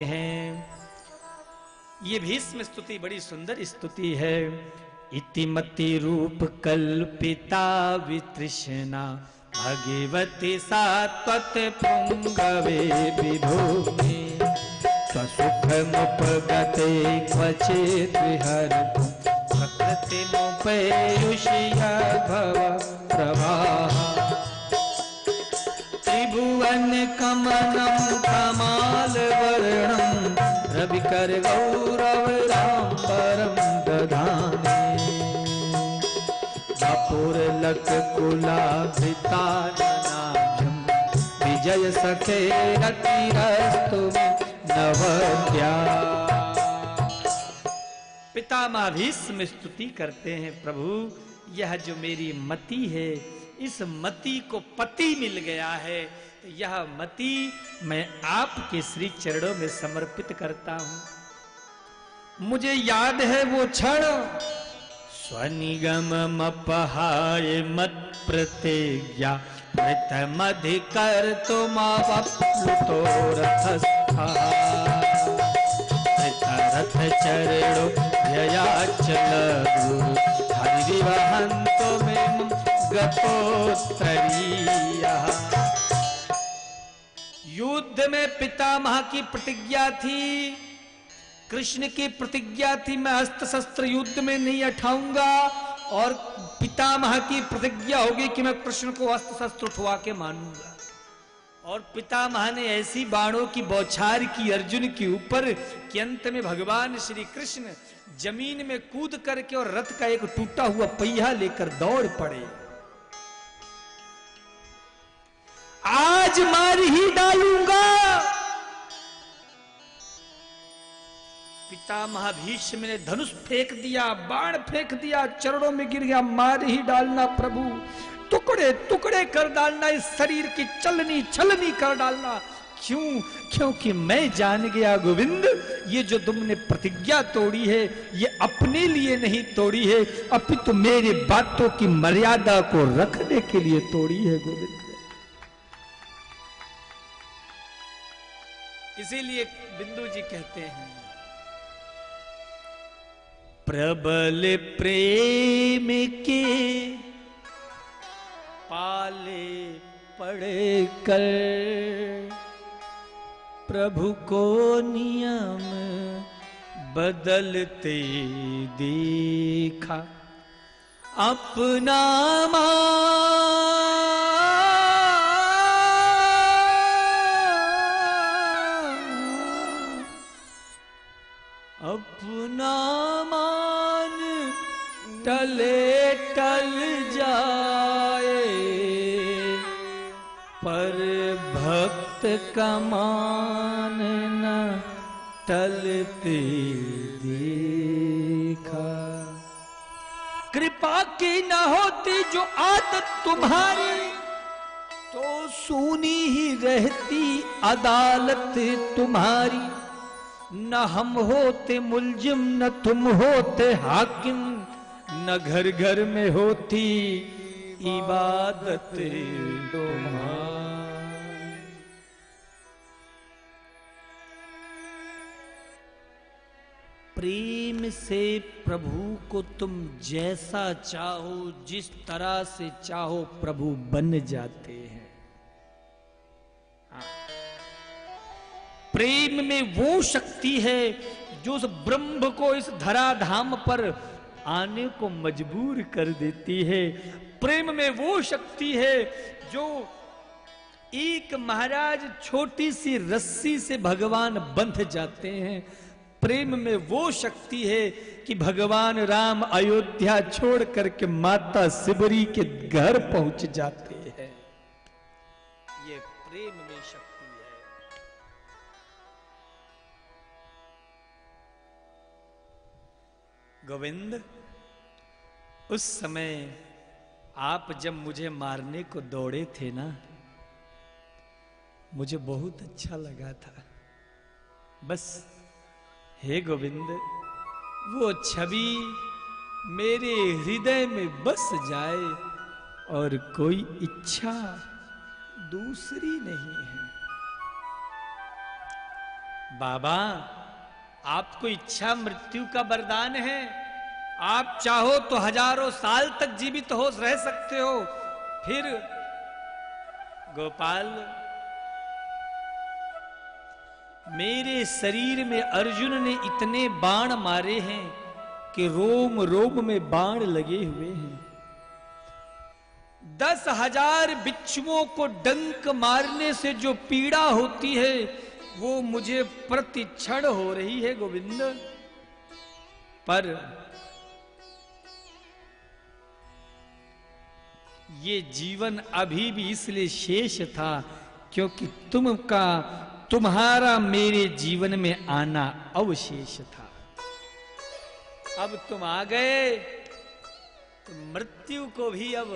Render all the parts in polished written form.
हैं। ये भीष्म स्तुति बड़ी सुंदर स्तुति है। इतिमति रूप कल्पिता वितृष्णा भगवती सात्वत पुंगवे विभूमि स्वसुखमुपगते क्वचित् विहरतु प्रकृतिमुपैयुष्य भव प्रवाह त्रिभुवन कमनं कमाल वर्णं रविकर गौरवराम्बरं दधाने वपुरलक कुलाभिताननाभ्यं विजय सखे रतिरस्तु नवद्या। पितामह भीष्म स्तुति करते हैं, प्रभु यह जो मेरी मति है, इस मति को पति मिल गया है, तो यह मति मैं आपके श्री चरणों में समर्पित करता हूं। मुझे याद है वो क्षण स्वनिगम अपहाय मत प्रतिज्ञा मृतमधिकर तुम वप्लुतो रथस्था रथ चरणो व्ययाचल गुरु हरिवहंतो में गतोत्तरीया। युद्ध में पितामह की प्रतिज्ञा थी, कृष्ण की प्रतिज्ञा थी मैं अस्त्र शस्त्र युद्ध में नहीं उठाऊंगा, और पितामह की प्रतिज्ञा होगी कि मैं कृष्ण को अस्त्र शस्त्र उठवा के मानूंगा। और पितामह ने ऐसी बाणों की बौछार की अर्जुन के ऊपर कि अंत में भगवान श्री कृष्ण जमीन में कूद करके और रथ का एक टूटा हुआ पहिया लेकर दौड़ पड़े। आज मार ही डालूंगा। पितामह भीष्म ने धनुष फेंक दिया, बाण फेंक दिया, चरणों में गिर गया। मार ही डालना प्रभु, टुकड़े टुकड़े कर डालना, इस शरीर की चलनी छलनी कर डालना। क्यों? क्योंकि मैं जान गया गोविंद, ये जो तुमने प्रतिज्ञा तोड़ी है ये अपने लिए नहीं तोड़ी है, अपितु मेरे बातों की मर्यादा को रखने के लिए तोड़ी है गोविंद। इसीलिए बिंदु जी कहते हैं, प्रबल प्रेम के पाले पड़े कर प्रभु को नियम बदलते देखा। अपना अपना मान टले टल जाए, पर भक्त का मान न टलते देखा। कृपा की न होती जो आदत तुम्हारी, तो सूनी ही रहती अदालत तुम्हारी। न हम होते मुलजिम न तुम होते हाकिम, न घर घर में होती इबादत तुम्हारी। प्रेम से प्रभु को तुम जैसा चाहो, जिस तरह से चाहो प्रभु बन जाते हैं। प्रेम में वो शक्ति है जो उस ब्रह्म को इस धराधाम पर आने को मजबूर कर देती है। प्रेम में वो शक्ति है जो एक महाराज छोटी सी रस्सी से भगवान बंध जाते हैं। प्रेम में वो शक्ति है कि भगवान राम अयोध्या छोड़ करके माता सिबरी के घर पहुंच जाते हैं। ये प्रेम में शक्ति है। गोविंद, उस समय आप जब मुझे मारने को दौड़े थे ना, मुझे बहुत अच्छा लगा था। बस हे गोविंद, वो छवि मेरे हृदय में बस जाए और कोई इच्छा दूसरी नहीं है। बाबा आपको इच्छा मृत्यु का वरदान है, आप चाहो तो हजारों साल तक जीवित हो रह सकते हो। फिर गोपाल, मेरे शरीर में अर्जुन ने इतने बाण मारे हैं कि रोम रोम में बाण लगे हुए हैं। 10,000 बिच्छुओं को डंक मारने से जो पीड़ा होती है वो मुझे प्रतिक्षण हो रही है गोविंद। पर ये जीवन अभी भी इसलिए शेष था क्योंकि तुम्हारा मेरे जीवन में आना अवशेष था। अब तुम आ गए तो मृत्यु को भी अब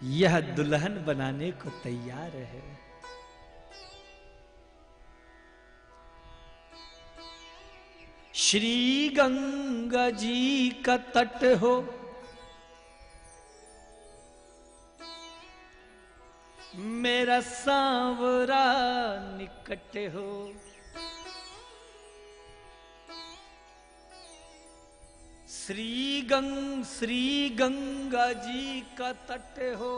यह दुल्हन बनाने को तैयार है। श्री गंगा जी का तट हो, मेरा सांवरा निकट हो, श्री गंगा जी का तट हो,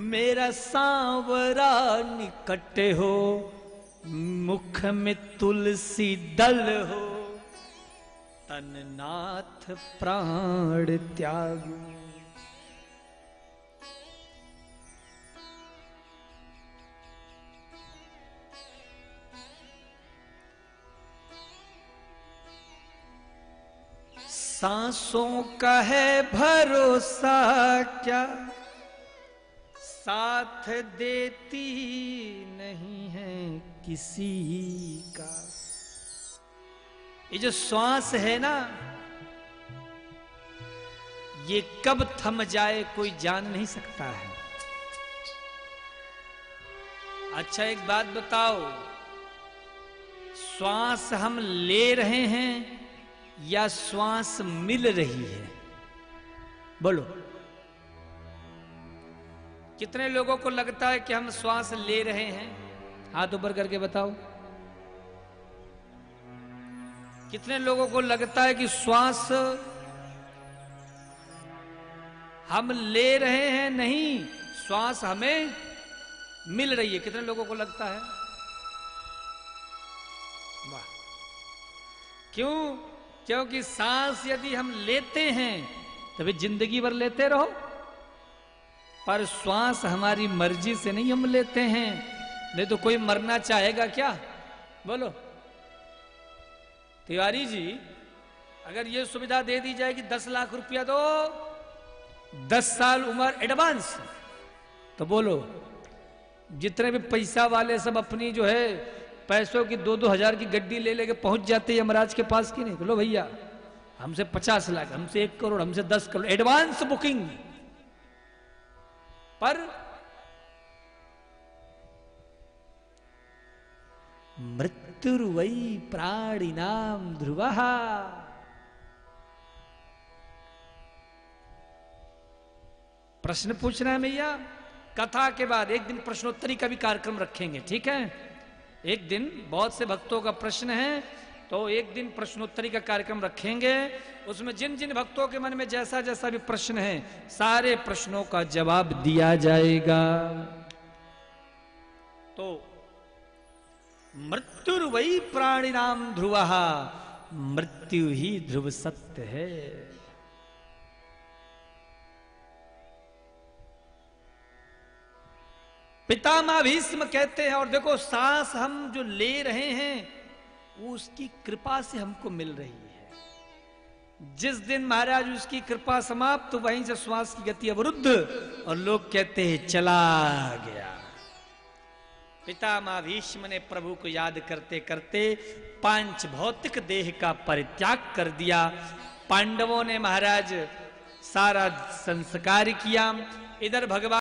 मेरा सांवरा निकट हो, मुख में तुलसी दल हो, तन नाथ प्राण त्यागू। सांसों का है भरोसा क्या, साथ देती नहीं है किसी का। ये जो श्वास है ना, ये कब थम जाए कोई जान नहीं सकता है। अच्छा एक बात बताओ, श्वास हम ले रहे हैं या श्वास मिल रही है? बोलो, कितने लोगों को लगता है कि हम श्वास ले रहे हैं? हाथ ऊपर करके बताओ। कितने लोगों को लगता है कि श्वास हम ले रहे हैं? नहीं, श्वास हमें मिल रही है। कितने लोगों को लगता है? वाह! क्यों? क्योंकि सांस यदि हम लेते हैं तभी जिंदगी भर लेते रहो, पर श्वास हमारी मर्जी से नहीं हम लेते हैं। नहीं तो कोई मरना चाहेगा क्या? बोलो तिवारी जी, अगर ये सुविधा दे दी जाए कि 10 लाख रुपया दो, 10 साल उम्र एडवांस, तो बोलो जितने भी पैसा वाले सब अपनी जो है पैसों की 2-2 हजार की गड्डी ले लेके पहुंच जाते हैं यमराज के पास की नहीं? बोलो भैया हमसे 50 लाख, हमसे 1 करोड़, हमसे 10 करोड़ एडवांस बुकिंग। पर मृत्युर्वै प्राणिनाम ध्रुवः। प्रश्न पूछना है भैया। कथा के बाद एक दिन प्रश्नोत्तरी का भी कार्यक्रम रखेंगे, ठीक है? एक दिन बहुत से भक्तों का प्रश्न है तो एक दिन प्रश्नोत्तरी का कार्यक्रम रखेंगे। उसमें जिन जिन भक्तों के मन में जैसा जैसा भी प्रश्न है सारे प्रश्नों का जवाब दिया जाएगा। तो मृत्युर्वै प्राणिनाम ध्रुवः, मृत्यु ही ध्रुव सत्य है। पितामह भीष्म कहते हैं, और देखो सांस हम जो ले रहे हैं वो उसकी कृपा से हमको मिल रही है। जिस दिन महाराज उसकी कृपा समाप्त, तो वहीं से श्वास की गति अवरुद्ध और लोग कहते हैं चला गया। पितामह भीष्म ने प्रभु को याद करते करते 5 भौतिक देह का परित्याग कर दिया। पांडवों ने महाराज सारा संस्कार किया। इधर भगवान